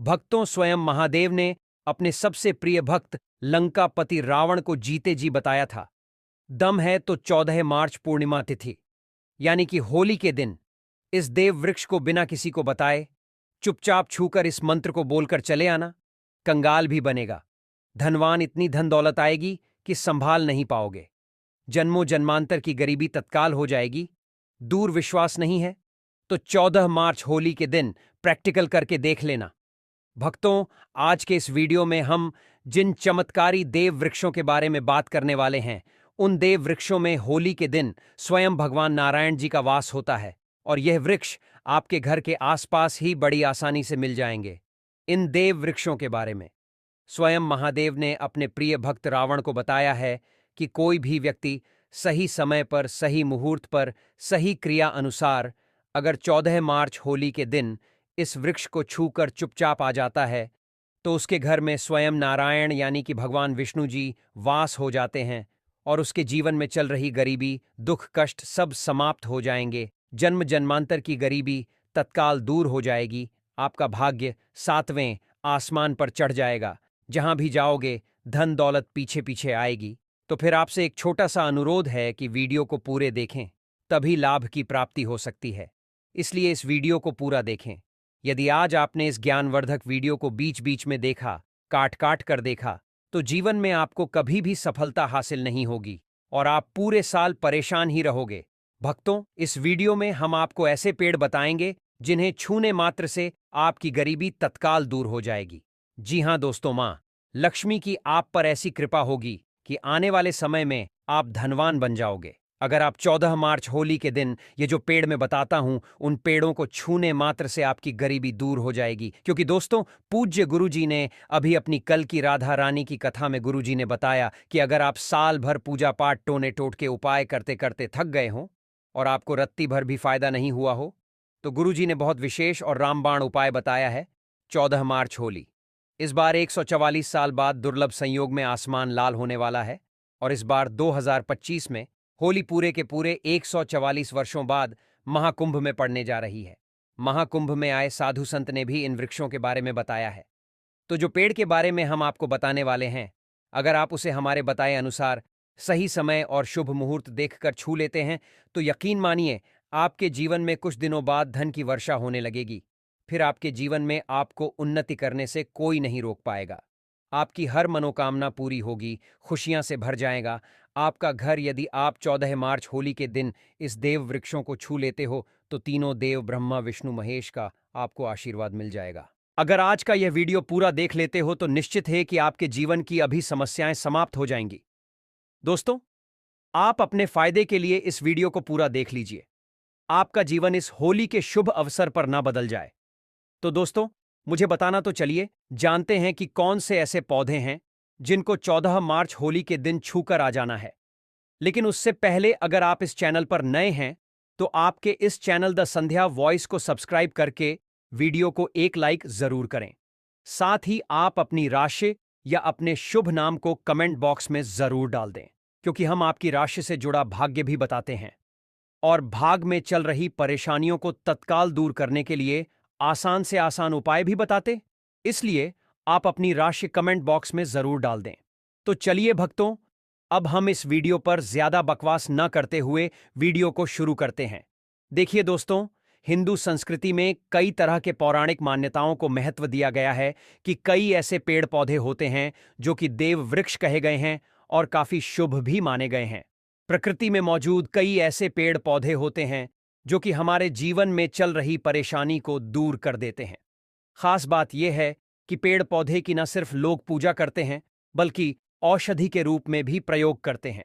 भक्तों, स्वयं महादेव ने अपने सबसे प्रिय भक्त लंकापति रावण को जीते जी बताया था, दम है तो 14 मार्च पूर्णिमा तिथि यानी कि होली के दिन इस देव वृक्ष को बिना किसी को बताए चुपचाप छूकर इस मंत्र को बोलकर चले आना। कंगाल भी बनेगा, धनवान इतनी धन दौलत आएगी कि संभाल नहीं पाओगे। जन्मों जन्मांतर की गरीबी तत्काल हो जाएगी। दूर विश्वास नहीं है तो 14 मार्च होली के दिन प्रैक्टिकल करके देख लेना। भक्तों, आज के इस वीडियो में हम जिन चमत्कारी देव वृक्षों के बारे में बात करने वाले हैं, उन देव वृक्षों में होली के दिन स्वयं भगवान नारायण जी का वास होता है और यह वृक्ष आपके घर के आसपास ही बड़ी आसानी से मिल जाएंगे। इन देव वृक्षों के बारे में स्वयं महादेव ने अपने प्रिय भक्त रावण को बताया है कि कोई भी व्यक्ति सही समय पर, सही मुहूर्त पर, सही क्रिया अनुसार अगर 14 मार्च होली के दिन इस वृक्ष को छूकर चुपचाप आ जाता है तो उसके घर में स्वयं नारायण यानी कि भगवान विष्णु जी वास हो जाते हैं और उसके जीवन में चल रही गरीबी, दुख, कष्ट सब समाप्त हो जाएंगे। जन्म जन्मांतर की गरीबी तत्काल दूर हो जाएगी। आपका भाग्य 7वें आसमान पर चढ़ जाएगा। जहां भी जाओगे धन दौलत पीछे पीछे आएगी। तो फिर आपसे एक छोटा सा अनुरोध है कि वीडियो को पूरे देखें, तभी लाभ की प्राप्ति हो सकती है। इसलिए इस वीडियो को पूरा देखें। यदि आज आपने इस ज्ञानवर्धक वीडियो को बीच बीच में देखा, काट काट कर देखा, तो जीवन में आपको कभी भी सफलता हासिल नहीं होगी और आप पूरे साल परेशान ही रहोगे। भक्तों, इस वीडियो में हम आपको ऐसे पेड़ बताएंगे जिन्हें छूने मात्र से आपकी गरीबी तत्काल दूर हो जाएगी। जी हां दोस्तों, मां लक्ष्मी की आप पर ऐसी कृपा होगी कि आने वाले समय में आप धनवान बन जाओगे। अगर आप 14 मार्च होली के दिन ये जो पेड़ मैं बताता हूं, उन पेड़ों को छूने मात्र से आपकी गरीबी दूर हो जाएगी। क्योंकि दोस्तों, पूज्य गुरुजी ने अभी अपनी कल की राधा रानी की कथा में गुरुजी ने बताया कि अगर आप साल भर पूजा पाठ टोने टोट के उपाय करते करते थक गए हों और आपको रत्ती भर भी फायदा नहीं हुआ हो, तो गुरुजी ने बहुत विशेष और रामबाण उपाय बताया है। 14 मार्च होली इस बार 144 साल बाद दुर्लभ संयोग में आसमान लाल होने वाला है और इस बार 2025 में होली पूरे के पूरे 144 वर्षों बाद महाकुंभ में पड़ने जा रही है। महाकुंभ में आए साधु संत ने भी इन वृक्षों के बारे में बताया है। तो जो पेड़ के बारे में हम आपको बताने वाले हैं, अगर आप उसे हमारे बताए अनुसार सही समय और शुभ मुहूर्त देखकर छू लेते हैं तो यकीन मानिए आपके जीवन में कुछ दिनों बाद धन की वर्षा होने लगेगी। फिर आपके जीवन में आपको उन्नति करने से कोई नहीं रोक पाएगा। आपकी हर मनोकामना पूरी होगी, खुशियां से भर जाएगा आपका घर। यदि आप 14 मार्च होली के दिन इस देव वृक्षों को छू लेते हो तो तीनों देव ब्रह्मा विष्णु महेश का आपको आशीर्वाद मिल जाएगा। अगर आज का यह वीडियो पूरा देख लेते हो तो निश्चित है कि आपके जीवन की अभी समस्याएं समाप्त हो जाएंगी। दोस्तों, आप अपने फायदे के लिए इस वीडियो को पूरा देख लीजिए। आपका जीवन इस होली के शुभ अवसर पर ना बदल जाए। तो दोस्तों, मुझे बताना तो चलिए, जानते हैं कि कौन से ऐसे पौधे हैं जिनको 14 मार्च होली के दिन छूकर आ जाना है। लेकिन उससे पहले अगर आप इस चैनल पर नए हैं तो आपके इस चैनल द संध्या वॉइस को सब्सक्राइब करके वीडियो को एक लाइक जरूर करें। साथ ही आप अपनी राशि या अपने शुभ नाम को कमेंट बॉक्स में जरूर डाल दें, क्योंकि हम आपकी राशि से जुड़ा भाग्य भी बताते हैं और भाग में चल रही परेशानियों को तत्काल दूर करने के लिए आसान से आसान उपाय भी बताते। इसलिए आप अपनी राशि कमेंट बॉक्स में जरूर डाल दें। तो चलिए भक्तों, अब हम इस वीडियो पर ज्यादा बकवास न करते हुए वीडियो को शुरू करते हैं। देखिए दोस्तों, हिंदू संस्कृति में कई तरह के पौराणिक मान्यताओं को महत्व दिया गया है कि कई ऐसे पेड़ पौधे होते हैं जो कि देव वृक्ष कहे गए हैं और काफी शुभ भी माने गए हैं। प्रकृति में मौजूद कई ऐसे पेड़ पौधे होते हैं जो कि हमारे जीवन में चल रही परेशानी को दूर कर देते हैं। खास बात यह है कि पेड़ पौधे की न सिर्फ लोग पूजा करते हैं बल्कि औषधि के रूप में भी प्रयोग करते हैं।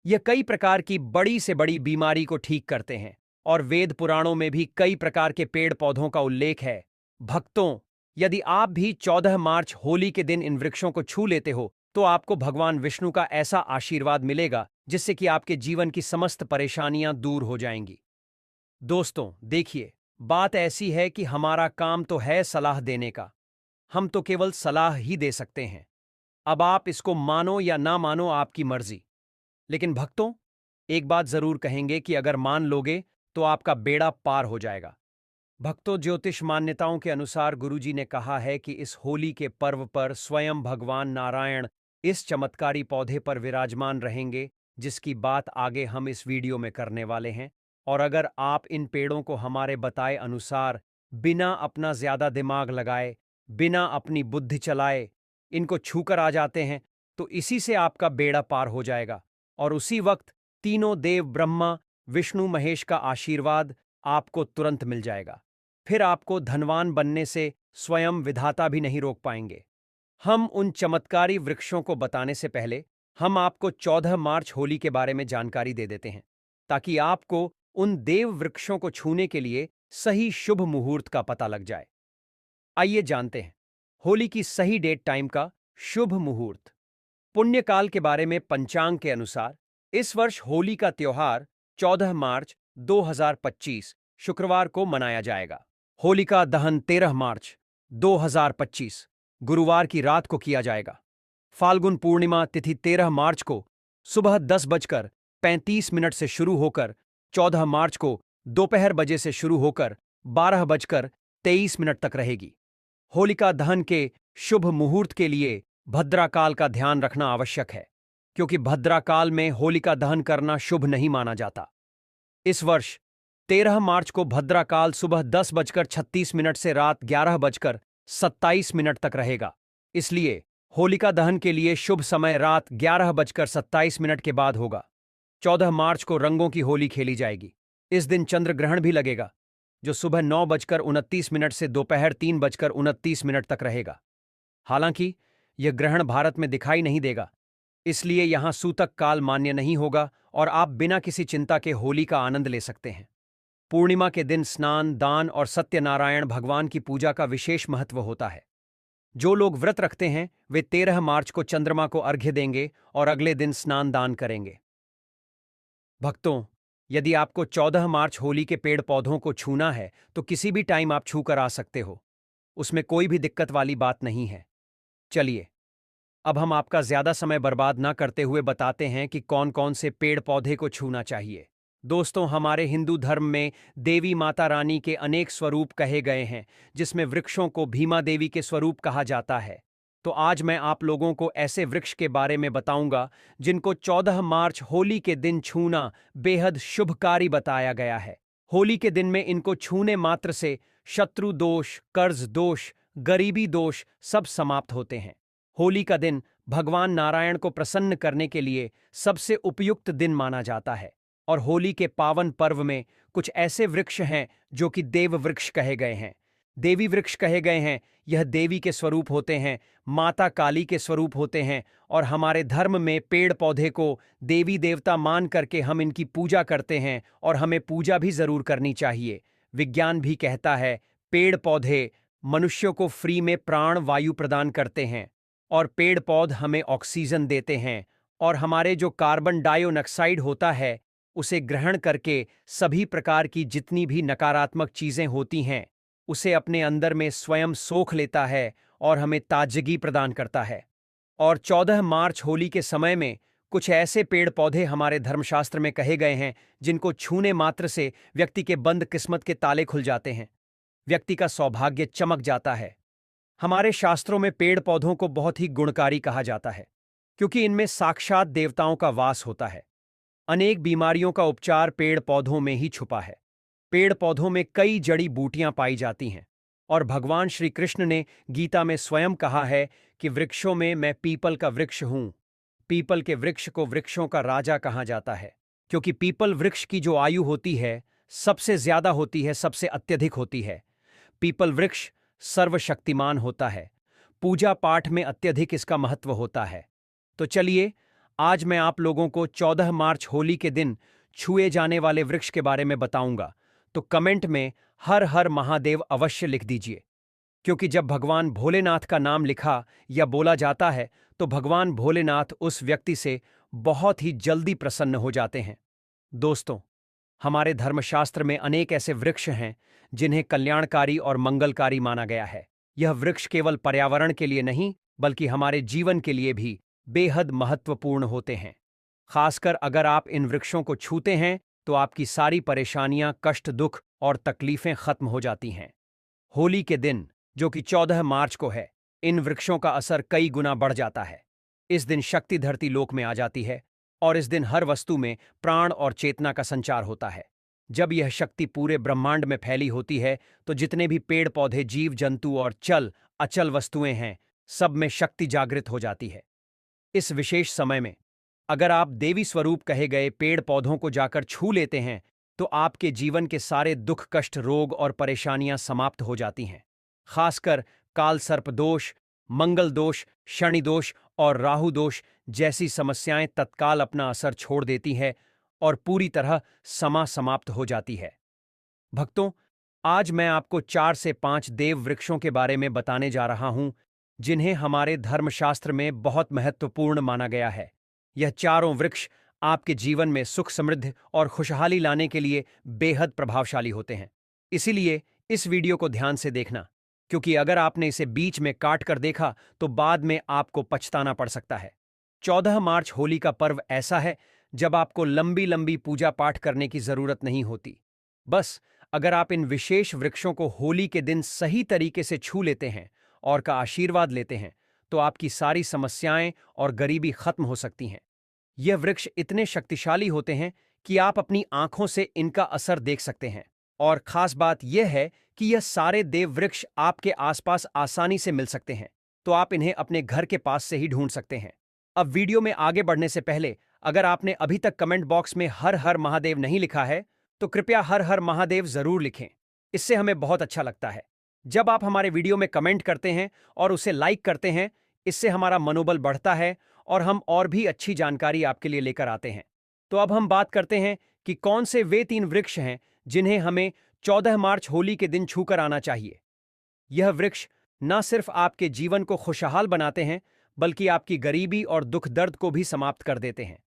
यह कई प्रकार की बड़ी से बड़ी बीमारी को ठीक करते हैं और वेद पुराणों में भी कई प्रकार के पेड़ पौधों का उल्लेख है। भक्तों, यदि आप भी 14 मार्च होली के दिन इन वृक्षों को छू लेते हो तो आपको भगवान विष्णु का ऐसा आशीर्वाद मिलेगा जिससे कि आपके जीवन की समस्त परेशानियां दूर हो जाएंगी। दोस्तों देखिए, बात ऐसी है कि हमारा काम तो है सलाह देने का, हम तो केवल सलाह ही दे सकते हैं। अब आप इसको मानो या ना मानो, आपकी मर्जी। लेकिन भक्तों, एक बात जरूर कहेंगे कि अगर मान लोगे तो आपका बेड़ा पार हो जाएगा। भक्तों, ज्योतिष मान्यताओं के अनुसार गुरुजी ने कहा है कि इस होली के पर्व पर स्वयं भगवान नारायण इस चमत्कारी पौधे पर विराजमान रहेंगे, जिसकी बात आगे हम इस वीडियो में करने वाले हैं। और अगर आप इन पेड़ों को हमारे बताए अनुसार बिना अपना ज्यादा दिमाग लगाए, बिना अपनी बुद्धि चलाए इनको छूकर आ जाते हैं, तो इसी से आपका बेड़ा पार हो जाएगा। और उसी वक्त तीनों देव ब्रह्मा, विष्णु, महेश का आशीर्वाद आपको तुरंत मिल जाएगा। फिर आपको धनवान बनने से स्वयं विधाता भी नहीं रोक पाएंगे। हम उन चमत्कारी वृक्षों को बताने से पहले हम आपको 14 मार्च होली के बारे में जानकारी दे देते हैं, ताकि आपको उन देव वृक्षों को छूने के लिए सही शुभ मुहूर्त का पता लग जाए। आइए जानते हैं होली की सही डेट टाइम का शुभ मुहूर्त। पुण्यकाल के बारे में पंचांग के अनुसार इस वर्ष होली का त्योहार 14 मार्च 2025 शुक्रवार को मनाया जाएगा। होलिका दहन 13 मार्च 2025 गुरुवार की रात को किया जाएगा। फाल्गुन पूर्णिमा तिथि 13 मार्च को सुबह 10:35 से शुरू होकर 14 मार्च को दोपहर बजे से शुरू होकर 12:23 तक रहेगी। होलिका दहन के शुभ मुहूर्त के लिए भद्राकाल का ध्यान रखना आवश्यक है, क्योंकि भद्राकाल में होलिका दहन करना शुभ नहीं माना जाता। इस वर्ष 13 मार्च को भद्राकाल सुबह 10:36 से रात 11:27 तक रहेगा। इसलिए होलिका दहन के लिए शुभ समय रात 11:27 के बाद होगा। 14 मार्च को रंगों की होली खेली जाएगी। इस दिन चंद्र ग्रहण भी लगेगा, जो सुबह 9:29 से दोपहर 3:29 तक रहेगा। हालांकि यह ग्रहण भारत में दिखाई नहीं देगा, इसलिए यहां सूतक काल मान्य नहीं होगा और आप बिना किसी चिंता के होली का आनंद ले सकते हैं। पूर्णिमा के दिन स्नान, दान और सत्यनारायण भगवान की पूजा का विशेष महत्व होता है। जो लोग व्रत रखते हैं वे 13 मार्च को चंद्रमा को अर्घ्य देंगे और अगले दिन स्नान दान करेंगे। भक्तों, यदि आपको 14 मार्च होली के पेड़ पौधों को छूना है तो किसी भी टाइम आप छू कर आ सकते हो, उसमें कोई भी दिक्कत वाली बात नहीं है। चलिए, अब हम आपका ज्यादा समय बर्बाद ना करते हुए बताते हैं कि कौन कौन से पेड़ पौधे को छूना चाहिए। दोस्तों, हमारे हिंदू धर्म में देवी माता रानी के अनेक स्वरूप कहे गए हैं, जिसमें वृक्षों को भीमा देवी के स्वरूप कहा जाता है। तो आज मैं आप लोगों को ऐसे वृक्ष के बारे में बताऊंगा जिनको 14 मार्च होली के दिन छूना बेहद शुभकारी बताया गया है। होली के दिन में इनको छूने मात्र से शत्रु दोष, कर्ज दोष, गरीबी दोष सब समाप्त होते हैं। होली का दिन भगवान नारायण को प्रसन्न करने के लिए सबसे उपयुक्त दिन माना जाता है। और होली के पावन पर्व में कुछ ऐसे वृक्ष हैं जो कि देव वृक्ष कहे गए हैं, देवी वृक्ष कहे गए हैं। यह देवी के स्वरूप होते हैं, माता काली के स्वरूप होते हैं। और हमारे धर्म में पेड़ पौधे को देवी देवता मान करके हम इनकी पूजा करते हैं, और हमें पूजा भी जरूर करनी चाहिए। विज्ञान भी कहता है पेड़ पौधे मनुष्यों को फ्री में प्राण वायु प्रदान करते हैं, और पेड़ पौध हमें ऑक्सीजन देते हैं, और हमारे जो कार्बन डाइऑक्साइड होता है उसे ग्रहण करके सभी प्रकार की जितनी भी नकारात्मक चीजें होती हैं उसे अपने अंदर में स्वयं सोख लेता है और हमें ताजगी प्रदान करता है। और 14 मार्च होली के समय में कुछ ऐसे पेड़ पौधे हमारे धर्मशास्त्र में कहे गए हैं जिनको छूने मात्र से व्यक्ति के बंद किस्मत के ताले खुल जाते हैं, व्यक्ति का सौभाग्य चमक जाता है। हमारे शास्त्रों में पेड़ पौधों को बहुत ही गुणकारी कहा जाता है, क्योंकि इनमें साक्षात देवताओं का वास होता है। अनेक बीमारियों का उपचार पेड़ पौधों में ही छुपा है। पेड़ पौधों में कई जड़ी बूटियां पाई जाती हैं, और भगवान श्री कृष्ण ने गीता में स्वयं कहा है कि वृक्षों में मैं पीपल का वृक्ष हूं। पीपल के वृक्ष को वृक्षों का राजा कहा जाता है, क्योंकि पीपल वृक्ष की जो आयु होती है सबसे ज्यादा होती है, सबसे अत्यधिक होती है। पीपल वृक्ष सर्वशक्तिमान होता है, पूजा पाठ में अत्यधिक इसका महत्व होता है। तो चलिए, आज मैं आप लोगों को 14 मार्च होली के दिन छुए जाने वाले वृक्ष के बारे में बताऊंगा। तो कमेंट में हर हर महादेव अवश्य लिख दीजिए, क्योंकि जब भगवान भोलेनाथ का नाम लिखा या बोला जाता है तो भगवान भोलेनाथ उस व्यक्ति से बहुत ही जल्दी प्रसन्न हो जाते हैं। दोस्तों, हमारे धर्मशास्त्र में अनेक ऐसे वृक्ष हैं जिन्हें कल्याणकारी और मंगलकारी माना गया है। यह वृक्ष केवल पर्यावरण के लिए नहीं बल्कि हमारे जीवन के लिए भी बेहद महत्वपूर्ण होते हैं। खासकर अगर आप इन वृक्षों को छूते हैं तो आपकी सारी परेशानियां, कष्ट, दुख और तकलीफें खत्म हो जाती हैं। होली के दिन, जो कि 14 मार्च को है, इन वृक्षों का असर कई गुना बढ़ जाता है। इस दिन शक्ति धरती लोक में आ जाती है और इस दिन हर वस्तु में प्राण और चेतना का संचार होता है। जब यह शक्ति पूरे ब्रह्मांड में फैली होती है तो जितने भी पेड़ पौधे, जीव जंतु और चल अचल वस्तुएं हैं, सब में शक्ति जागृत हो जाती है। इस विशेष समय में अगर आप देवी स्वरूप कहे गए पेड़ पौधों को जाकर छू लेते हैं तो आपके जीवन के सारे दुख, कष्ट, रोग और परेशानियां समाप्त हो जाती हैं। खासकर काल सर्प दोष, मंगल दोष, शनि दोष और राहु दोष जैसी समस्याएं तत्काल अपना असर छोड़ देती है और पूरी तरह समाप्त हो जाती है। भक्तों, आज मैं आपको 4 से 5 देव वृक्षों के बारे में बताने जा रहा हूं जिन्हें हमारे धर्मशास्त्र में बहुत महत्वपूर्ण माना गया है। यह चारों वृक्ष आपके जीवन में सुख, समृद्धि और खुशहाली लाने के लिए बेहद प्रभावशाली होते हैं। इसीलिए इस वीडियो को ध्यान से देखना, क्योंकि अगर आपने इसे बीच में काट कर देखा तो बाद में आपको पछताना पड़ सकता है। 14 मार्च होली का पर्व ऐसा है जब आपको लंबी लंबी पूजा पाठ करने की जरूरत नहीं होती। बस अगर आप इन विशेष वृक्षों को होली के दिन सही तरीके से छू लेते हैं और का आशीर्वाद लेते हैं तो आपकी सारी समस्याएं और गरीबी खत्म हो सकती हैं। यह वृक्ष इतने शक्तिशाली होते हैं कि आप अपनी आंखों से इनका असर देख सकते हैं। और खास बात यह है कि यह सारे देव वृक्ष आपके आसपास आसानी से मिल सकते हैं, तो आप इन्हें अपने घर के पास से ही ढूंढ सकते हैं। अब वीडियो में आगे बढ़ने से पहले अगर आपने अभी तक कमेंट बॉक्स में हर हर महादेव नहीं लिखा है तो कृपया हर हर महादेव जरूर लिखें। इससे हमें बहुत अच्छा लगता है। जब आप हमारे वीडियो में कमेंट करते हैं और उसे लाइक करते हैं, इससे हमारा मनोबल बढ़ता है और हम और भी अच्छी जानकारी आपके लिए लेकर आते हैं। तो अब हम बात करते हैं कि कौन से वे 3 वृक्ष हैं जिन्हें हमें 14 मार्च होली के दिन छूकर आना चाहिए। यह वृक्ष न सिर्फ आपके जीवन को खुशहाल बनाते हैं, बल्कि आपकी गरीबी और दुख दर्द को भी समाप्त कर देते हैं।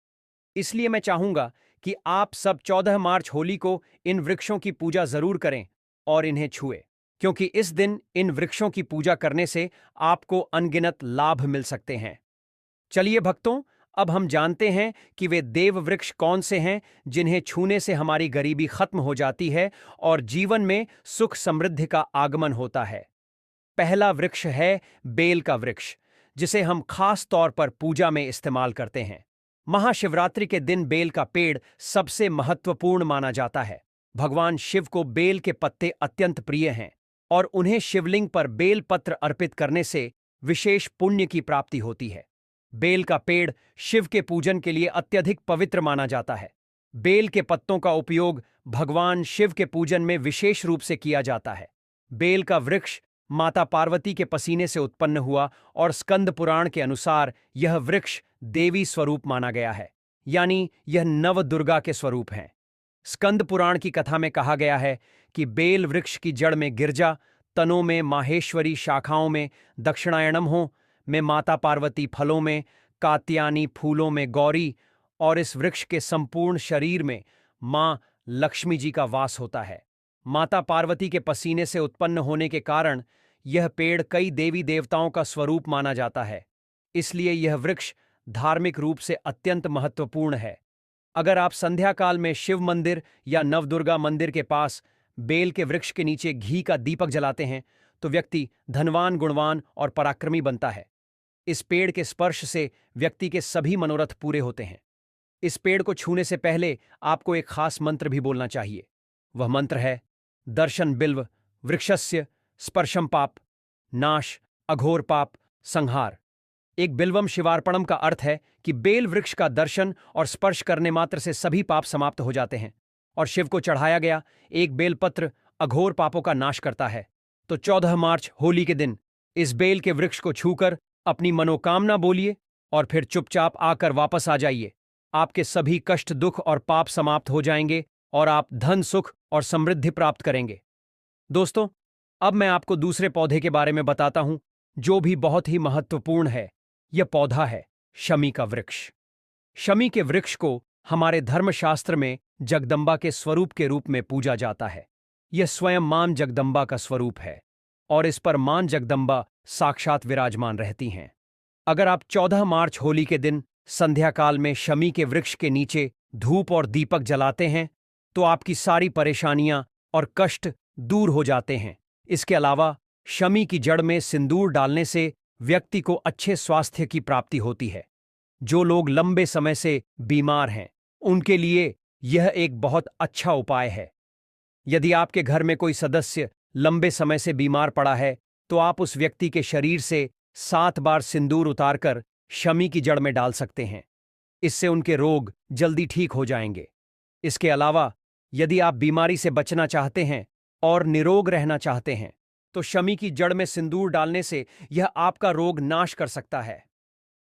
इसलिए मैं चाहूंगा कि आप सब 14 मार्च होली को इन वृक्षों की पूजा जरूर करें और इन्हें छुएं, क्योंकि इस दिन इन वृक्षों की पूजा करने से आपको अनगिनत लाभ मिल सकते हैं। चलिए भक्तों, अब हम जानते हैं कि वे देव वृक्ष कौन से हैं जिन्हें छूने से हमारी गरीबी खत्म हो जाती है और जीवन में सुख समृद्धि का आगमन होता है। पहला वृक्ष है बेल का वृक्ष, जिसे हम खास तौर पर पूजा में इस्तेमाल करते हैं। महाशिवरात्रि के दिन बेल का पेड़ सबसे महत्वपूर्ण माना जाता है। भगवान शिव को बेल के पत्ते अत्यंत प्रिय हैं और उन्हें शिवलिंग पर बेल पत्र अर्पित करने से विशेष पुण्य की प्राप्ति होती है। बेल का पेड़ शिव के पूजन के लिए अत्यधिक पवित्र माना जाता है। बेल के पत्तों का उपयोग भगवान शिव के पूजन में विशेष रूप से किया जाता है। बेल का वृक्ष माता पार्वती के पसीने से उत्पन्न हुआ और स्कंद पुराण के अनुसार यह वृक्ष देवी स्वरूप माना गया है, यानी यह नव दुर्गा के स्वरूप हैं। स्कंद पुराण की कथा में कहा गया है कि बेल वृक्ष की जड़ में गिरजा, तनों में माहेश्वरी, शाखाओं में दक्षिणायणम हो में माता पार्वती, फलों में कात्यायनी, फूलों में गौरी और इस वृक्ष के संपूर्ण शरीर में मां लक्ष्मी जी का वास होता है। माता पार्वती के पसीने से उत्पन्न होने के कारण यह पेड़ कई देवी देवताओं का स्वरूप माना जाता है। इसलिए यह वृक्ष धार्मिक रूप से अत्यंत महत्वपूर्ण है। अगर आप संध्या काल में शिव मंदिर या नवदुर्गा मंदिर के पास बेल के वृक्ष के नीचे घी का दीपक जलाते हैं तो व्यक्ति धनवान, गुणवान और पराक्रमी बनता है। इस पेड़ के स्पर्श से व्यक्ति के सभी मनोरथ पूरे होते हैं। इस पेड़ को छूने से पहले आपको एक खास मंत्र भी बोलना चाहिए। वह मंत्र है दर्शन बिल्व वृक्षस्य स्पर्शम पाप नाश अघोर पाप संहार। एक बिल्वम शिवार्पणम का अर्थ है कि बेल वृक्ष का दर्शन और स्पर्श करने मात्र से सभी पाप समाप्त हो जाते हैं और शिव को चढ़ाया गया एक बेलपत्र अघोर पापों का नाश करता है। तो 14 मार्च होली के दिन इस बेल के वृक्ष को छूकर अपनी मनोकामना बोलिए और फिर चुपचाप आकर वापस आ जाइए। आपके सभी कष्ट, दुख और पाप समाप्त हो जाएंगे और आप धन, सुख और समृद्धि प्राप्त करेंगे। दोस्तों, अब मैं आपको दूसरे पौधे के बारे में बताता हूं जो भी बहुत ही महत्वपूर्ण है। यह पौधा है शमी का वृक्ष। शमी के वृक्ष को हमारे धर्मशास्त्र में जगदम्बा के स्वरूप के रूप में पूजा जाता है। यह स्वयं मां जगदम्बा का स्वरूप है और इस पर मां जगदम्बा साक्षात विराजमान रहती हैं। अगर आप 14 मार्च होली के दिन संध्या काल में शमी के वृक्ष के नीचे धूप और दीपक जलाते हैं तो आपकी सारी परेशानियां और कष्ट दूर हो जाते हैं। इसके अलावा शमी की जड़ में सिंदूर डालने से व्यक्ति को अच्छे स्वास्थ्य की प्राप्ति होती है। जो लोग लंबे समय से बीमार हैं, उनके लिए यह एक बहुत अच्छा उपाय है। यदि आपके घर में कोई सदस्य लंबे समय से बीमार पड़ा है, तो आप उस व्यक्ति के शरीर से 7 बार सिंदूर उतारकर शमी की जड़ में डाल सकते हैं। इससे उनके रोग जल्दी ठीक हो जाएंगे। इसके अलावा यदि आप बीमारी से बचना चाहते हैं और निरोग रहना चाहते हैं, तो शमी की जड़ में सिंदूर डालने से यह आपका रोग नाश कर सकता है।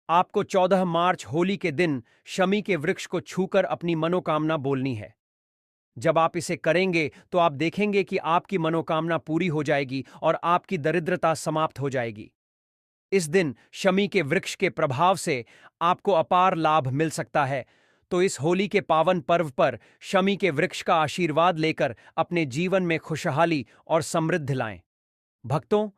आपको 14 मार्च होली के दिन शमी के वृक्ष को छूकर अपनी मनोकामना बोलनी है। जब आप इसे करेंगे तो आप देखेंगे कि आपकी मनोकामना पूरी हो जाएगी और आपकी दरिद्रता समाप्त हो जाएगी। इस दिन शमी के वृक्ष के प्रभाव से आपको अपार लाभ मिल सकता है। तो इस होली के पावन पर्व पर शमी के वृक्ष का आशीर्वाद लेकर अपने जीवन में खुशहाली और समृद्धि लाएं। भक्तों,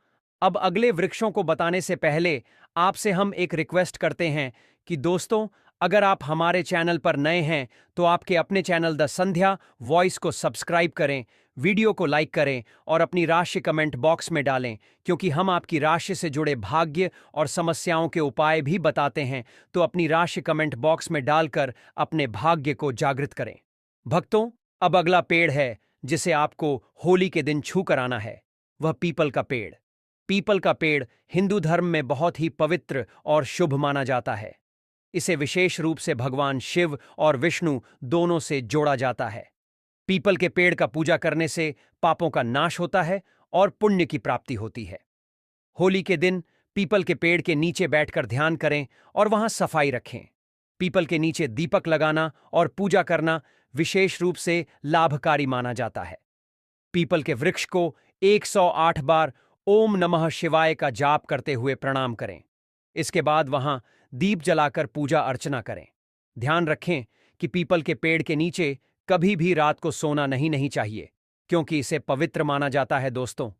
अब अगले वृक्षों को बताने से पहले आपसे हम एक रिक्वेस्ट करते हैं कि दोस्तों, अगर आप हमारे चैनल पर नए हैं तो आपके अपने चैनल द संध्या वॉइस को सब्सक्राइब करें, वीडियो को लाइक करें और अपनी राशि कमेंट बॉक्स में डालें, क्योंकि हम आपकी राशि से जुड़े भाग्य और समस्याओं के उपाय भी बताते हैं। तो अपनी राशि कमेंट बॉक्स में डालकर अपने भाग्य को जागृत करें। भक्तों, अब अगला पेड़ है जिसे आपको होली के दिन छू कर आना है, वह पीपल का पेड़। पीपल का पेड़ हिंदू धर्म में बहुत ही पवित्र और शुभ माना जाता है। इसे विशेष रूप से भगवान शिव और विष्णु दोनों से जोड़ा जाता है। पीपल के पेड़ का पूजा करने से पापों का नाश होता है और पुण्य की प्राप्ति होती है। होली के दिन पीपल के पेड़ के नीचे बैठकर ध्यान करें और वहां सफाई रखें। पीपल के नीचे दीपक लगाना और पूजा करना विशेष रूप से लाभकारी माना जाता है। पीपल के वृक्ष को 108 बार ओम नमः शिवाय का जाप करते हुए प्रणाम करें। इसके बाद वहां दीप जलाकर पूजा अर्चना करें। ध्यान रखें कि पीपल के पेड़ के नीचे कभी भी रात को सोना नहीं चाहिए, क्योंकि इसे पवित्र माना जाता है। दोस्तों,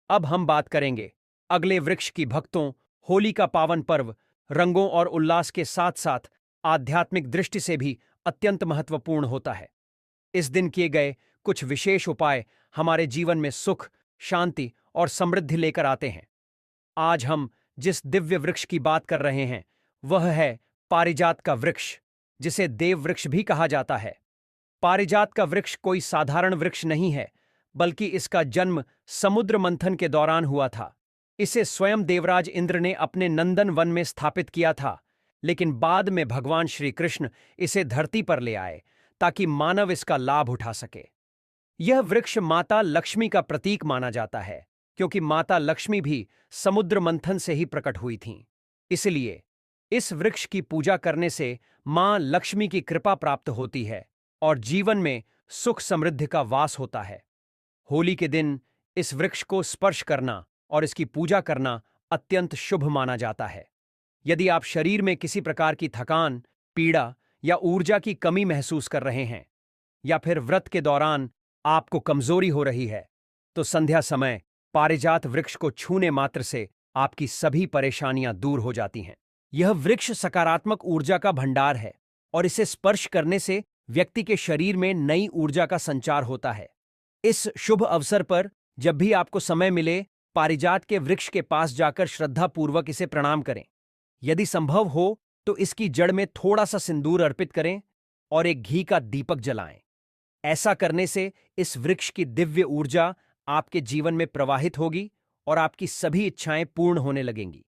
अब हम बात करेंगे अगले वृक्ष की। भक्तों, होली का पावन पर्व रंगों और उल्लास के साथ साथ आध्यात्मिक दृष्टि से भी अत्यंत महत्वपूर्ण होता है। इस दिन किए गए कुछ विशेष उपाय हमारे जीवन में सुख, शांति और समृद्धि लेकर आते हैं। आज हम जिस दिव्य वृक्ष की बात कर रहे हैं वह है पारिजात का वृक्ष, जिसे देव वृक्ष भी कहा जाता है। पारिजात का वृक्ष कोई साधारण वृक्ष नहीं है, बल्कि इसका जन्म समुद्र मंथन के दौरान हुआ था। इसे स्वयं देवराज इंद्र ने अपने नंदन वन में स्थापित किया था, लेकिन बाद में भगवान श्री कृष्ण इसे धरती पर ले आए ताकि मानव इसका लाभ उठा सके। यह वृक्ष माता लक्ष्मी का प्रतीक माना जाता है, क्योंकि माता लक्ष्मी भी समुद्र मंथन से ही प्रकट हुई थीं। इसलिए इस वृक्ष की पूजा करने से मां लक्ष्मी की कृपा प्राप्त होती है और जीवन में सुख समृद्धि का वास होता है। होली के दिन इस वृक्ष को स्पर्श करना और इसकी पूजा करना अत्यंत शुभ माना जाता है। यदि आप शरीर में किसी प्रकार की थकान, पीड़ा या ऊर्जा की कमी महसूस कर रहे हैं, या फिर व्रत के दौरान आपको कमजोरी हो रही है, तो संध्या समय पारिजात वृक्ष को छूने मात्र से आपकी सभी परेशानियां दूर हो जाती हैं। यह वृक्ष सकारात्मक ऊर्जा का भंडार है और इसे स्पर्श करने से व्यक्ति के शरीर में नई ऊर्जा का संचार होता है। इस शुभ अवसर पर जब भी आपको समय मिले, पारिजात के वृक्ष के पास जाकर श्रद्धापूर्वक इसे प्रणाम करें। यदि संभव हो तो इसकी जड़ में थोड़ा सा सिंदूर अर्पित करें और एक घी का दीपक जलाएं। ऐसा करने से इस वृक्ष की दिव्य ऊर्जा आपके जीवन में प्रवाहित होगी और आपकी सभी इच्छाएं पूर्ण होने लगेंगी।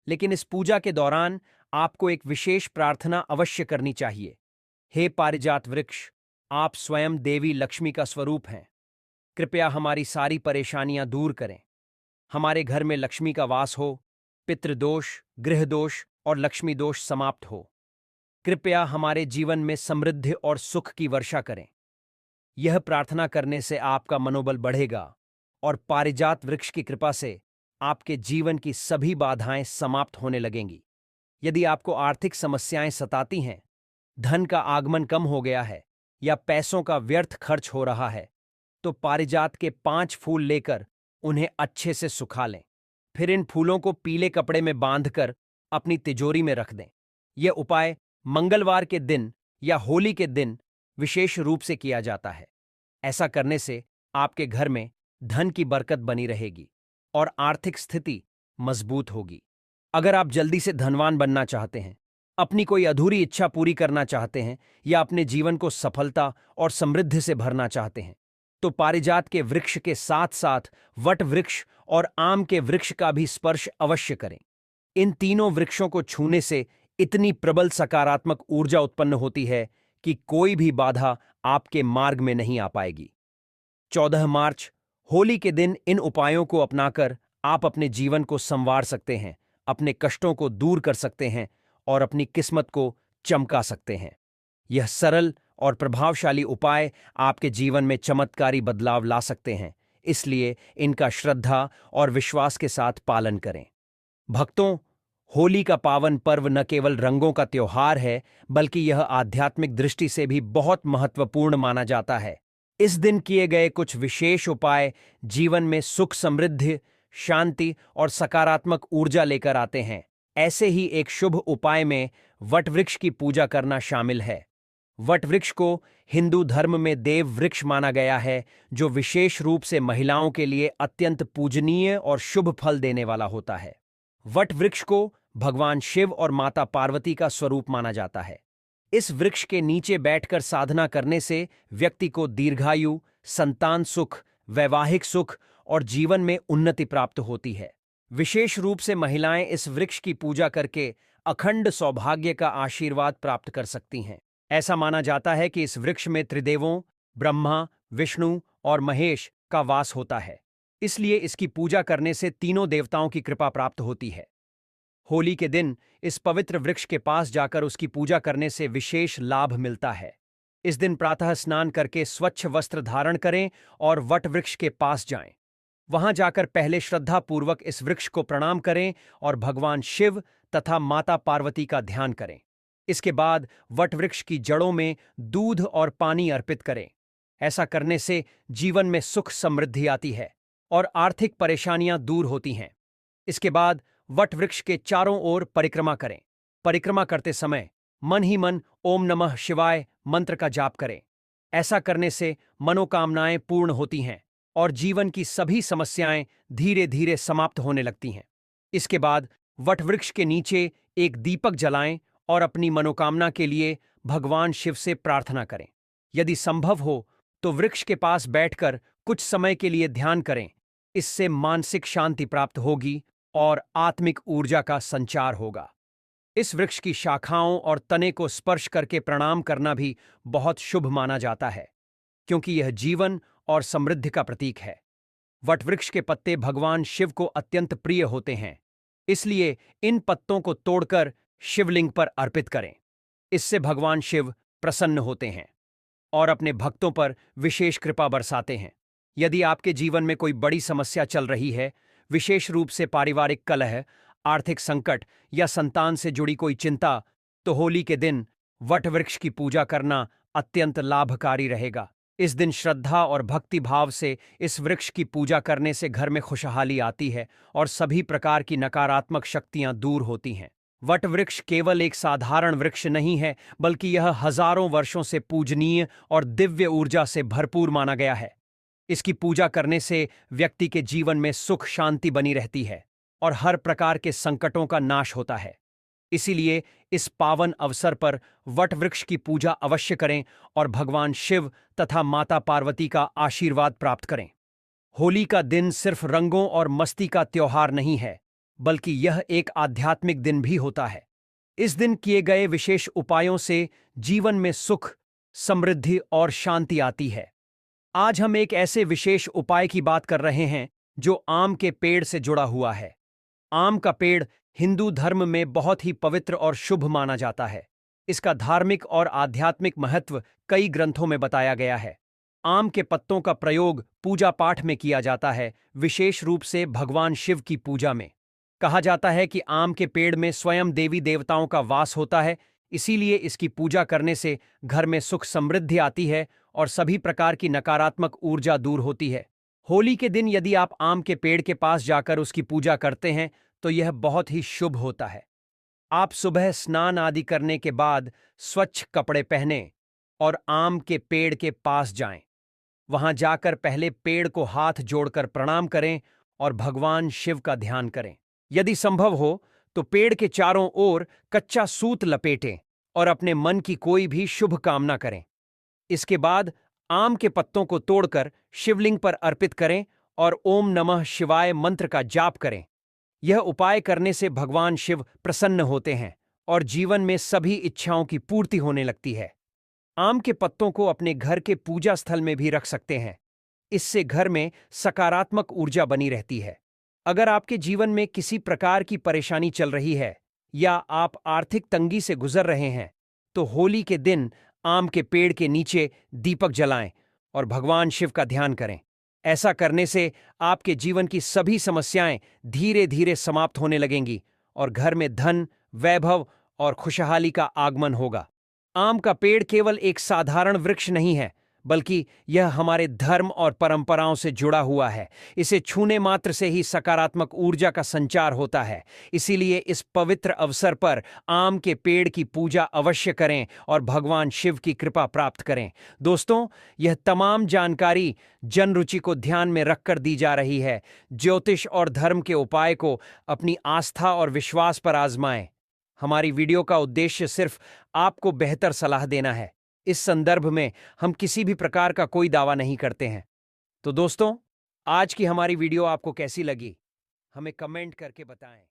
लेकिन इस पूजा के दौरान आपको एक विशेष प्रार्थना अवश्य करनी चाहिए। हे पारिजात वृक्ष, आप स्वयं देवी लक्ष्मी का स्वरूप हैं। कृपया हमारी सारी परेशानियां दूर करें। हमारे घर में लक्ष्मी का वास हो, पितृदोष, गृह दोष और लक्ष्मी दोष समाप्त हो। कृपया हमारे जीवन में समृद्धि और सुख की वर्षा करें। यह प्रार्थना करने से आपका मनोबल बढ़ेगा और पारिजात वृक्ष की कृपा से आपके जीवन की सभी बाधाएं समाप्त होने लगेंगी। यदि आपको आर्थिक समस्याएं सताती हैं, धन का आगमन कम हो गया है या पैसों का व्यर्थ खर्च हो रहा है, तो पारिजात के 5 फूल लेकर उन्हें अच्छे से सुखा लें। फिर इन फूलों को पीले कपड़े में बांधकर अपनी तिजोरी में रख दें। यह उपाय मंगलवार के दिन या होली के दिन विशेष रूप से किया जाता है। ऐसा करने से आपके घर में धन की बरकत बनी रहेगी और आर्थिक स्थिति मजबूत होगी। अगर आप जल्दी से धनवान बनना चाहते हैं, अपनी कोई अधूरी इच्छा पूरी करना चाहते हैं या अपने जीवन को सफलता और समृद्धि से भरना चाहते हैं, तो पारिजात के वृक्ष के साथ साथ वट वृक्ष और आम के वृक्ष का भी स्पर्श अवश्य करें। इन तीनों वृक्षों को छूने से इतनी प्रबल सकारात्मक ऊर्जा उत्पन्न होती है कि कोई भी बाधा आपके मार्ग में नहीं आ पाएगी। 14 मार्च, होली के दिन इन उपायों को अपनाकर आप अपने जीवन को संवार सकते हैं, अपने कष्टों को दूर कर सकते हैं और अपनी किस्मत को चमका सकते हैं। यह सरल और प्रभावशाली उपाय आपके जीवन में चमत्कारी बदलाव ला सकते हैं, इसलिए इनका श्रद्धा और विश्वास के साथ पालन करें। भक्तों, होली का पावन पर्व न केवल रंगों का त्योहार है, बल्कि यह आध्यात्मिक दृष्टि से भी बहुत महत्वपूर्ण माना जाता है। इस दिन किए गए कुछ विशेष उपाय जीवन में सुख, समृद्धि, शांति और सकारात्मक ऊर्जा लेकर आते हैं। ऐसे ही एक शुभ उपाय में वटवृक्ष की पूजा करना शामिल है। वटवृक्ष को हिंदू धर्म में देव वृक्ष माना गया है, जो विशेष रूप से महिलाओं के लिए अत्यंत पूजनीय और शुभ फल देने वाला होता है। वट वृक्ष को भगवान शिव और माता पार्वती का स्वरूप माना जाता है। इस वृक्ष के नीचे बैठकर साधना करने से व्यक्ति को दीर्घायु, संतान सुख, वैवाहिक सुख और जीवन में उन्नति प्राप्त होती है। विशेष रूप से महिलाएं इस वृक्ष की पूजा करके अखंड सौभाग्य का आशीर्वाद प्राप्त कर सकती हैं। ऐसा माना जाता है कि इस वृक्ष में त्रिदेवों ब्रह्मा, विष्णु और महेश का वास होता है, इसलिए इसकी पूजा करने से तीनों देवताओं की कृपा प्राप्त होती है। होली के दिन इस पवित्र वृक्ष के पास जाकर उसकी पूजा करने से विशेष लाभ मिलता है। इस दिन प्रातः स्नान करके स्वच्छ वस्त्र धारण करें और वट वृक्ष के पास जाएं। वहां जाकर पहले श्रद्धापूर्वक इस वृक्ष को प्रणाम करें और भगवान शिव तथा माता पार्वती का ध्यान करें। इसके बाद वट वृक्ष की जड़ों में दूध और पानी अर्पित करें। ऐसा करने से जीवन में सुख समृद्धि आती है और आर्थिक परेशानियां दूर होती हैं। इसके बाद वट वृक्ष के चारों ओर परिक्रमा करें। परिक्रमा करते समय मन ही मन ओम नमः शिवाय मंत्र का जाप करें। ऐसा करने से मनोकामनाएं पूर्ण होती हैं और जीवन की सभी समस्याएं धीरे धीरे समाप्त होने लगती हैं। इसके बाद वट वृक्ष के नीचे एक दीपक जलाएं और अपनी मनोकामना के लिए भगवान शिव से प्रार्थना करें। यदि संभव हो तो वृक्ष के पास बैठकर कुछ समय के लिए ध्यान करें। इससे मानसिक शांति प्राप्त होगी और आत्मिक ऊर्जा का संचार होगा। इस वृक्ष की शाखाओं और तने को स्पर्श करके प्रणाम करना भी बहुत शुभ माना जाता है, क्योंकि यह जीवन और समृद्धि का प्रतीक है। वटवृक्ष के पत्ते भगवान शिव को अत्यंत प्रिय होते हैं, इसलिए इन पत्तों को तोड़कर शिवलिंग पर अर्पित करें। इससे भगवान शिव प्रसन्न होते हैं और अपने भक्तों पर विशेष कृपा बरसाते हैं। यदि आपके जीवन में कोई बड़ी समस्या चल रही है, विशेष रूप से पारिवारिक कलह, आर्थिक संकट या संतान से जुड़ी कोई चिंता, तो होली के दिन वटवृक्ष की पूजा करना अत्यंत लाभकारी रहेगा। इस दिन श्रद्धा और भक्ति भाव से इस वृक्ष की पूजा करने से घर में खुशहाली आती है और सभी प्रकार की नकारात्मक शक्तियां दूर होती हैं। वटवृक्ष केवल एक साधारण वृक्ष नहीं है, बल्कि यह हजारों वर्षों से पूजनीय और दिव्य ऊर्जा से भरपूर माना गया है। इसकी पूजा करने से व्यक्ति के जीवन में सुख शांति बनी रहती है और हर प्रकार के संकटों का नाश होता है। इसीलिए इस पावन अवसर पर वटवृक्ष की पूजा अवश्य करें और भगवान शिव तथा माता पार्वती का आशीर्वाद प्राप्त करें। होली का दिन सिर्फ रंगों और मस्ती का त्योहार नहीं है, बल्कि यह एक आध्यात्मिक दिन भी होता है। इस दिन किए गए विशेष उपायों से जीवन में सुख, समृद्धि और शांति आती है। आज हम एक ऐसे विशेष उपाय की बात कर रहे हैं जो आम के पेड़ से जुड़ा हुआ है। आम का पेड़ हिंदू धर्म में बहुत ही पवित्र और शुभ माना जाता है। इसका धार्मिक और आध्यात्मिक महत्व कई ग्रंथों में बताया गया है। आम के पत्तों का प्रयोग पूजा पाठ में किया जाता है, विशेष रूप से भगवान शिव की पूजा में। कहा जाता है कि आम के पेड़ में स्वयं देवी देवताओं का वास होता है, इसीलिए इसकी पूजा करने से घर में सुख समृद्धि आती है और सभी प्रकार की नकारात्मक ऊर्जा दूर होती है। होली के दिन यदि आप आम के पेड़ के पास जाकर उसकी पूजा करते हैं तो यह बहुत ही शुभ होता है। आप सुबह स्नान आदि करने के बाद स्वच्छ कपड़े पहनें और आम के पेड़ के पास जाएं। वहां जाकर पहले पेड़ को हाथ जोड़कर प्रणाम करें और भगवान शिव का ध्यान करें। यदि संभव हो तो पेड़ के चारों ओर कच्चा सूत लपेटें और अपने मन की कोई भी शुभ कामना करें। इसके बाद आम के पत्तों को तोड़कर शिवलिंग पर अर्पित करें और ओम नमः शिवाय मंत्र का जाप करें। यह उपाय करने से भगवान शिव प्रसन्न होते हैं और जीवन में सभी इच्छाओं की पूर्ति होने लगती है। आम के पत्तों को अपने घर के पूजा स्थल में भी रख सकते हैं। इससे घर में सकारात्मक ऊर्जा बनी रहती है। अगर आपके जीवन में किसी प्रकार की परेशानी चल रही है या आप आर्थिक तंगी से गुजर रहे हैं, तो होली के दिन आम के पेड़ के नीचे दीपक जलाएं और भगवान शिव का ध्यान करें। ऐसा करने से आपके जीवन की सभी समस्याएं धीरे धीरे समाप्त होने लगेंगी और घर में धन, वैभव और खुशहाली का आगमन होगा। आम का पेड़ केवल एक साधारण वृक्ष नहीं है, बल्कि यह हमारे धर्म और परंपराओं से जुड़ा हुआ है। इसे छूने मात्र से ही सकारात्मक ऊर्जा का संचार होता है। इसीलिए इस पवित्र अवसर पर आम के पेड़ की पूजा अवश्य करें और भगवान शिव की कृपा प्राप्त करें। दोस्तों, यह तमाम जानकारी जन रुचि को ध्यान में रखकर दी जा रही है। ज्योतिष और धर्म के उपाय को अपनी आस्था और विश्वास पर आजमाएं। हमारी वीडियो का उद्देश्य सिर्फ आपको बेहतर सलाह देना है। इस संदर्भ में हम किसी भी प्रकार का कोई दावा नहीं करते हैं। तो दोस्तों, आज की हमारी वीडियो आपको कैसी लगी, हमें कमेंट करके बताएं।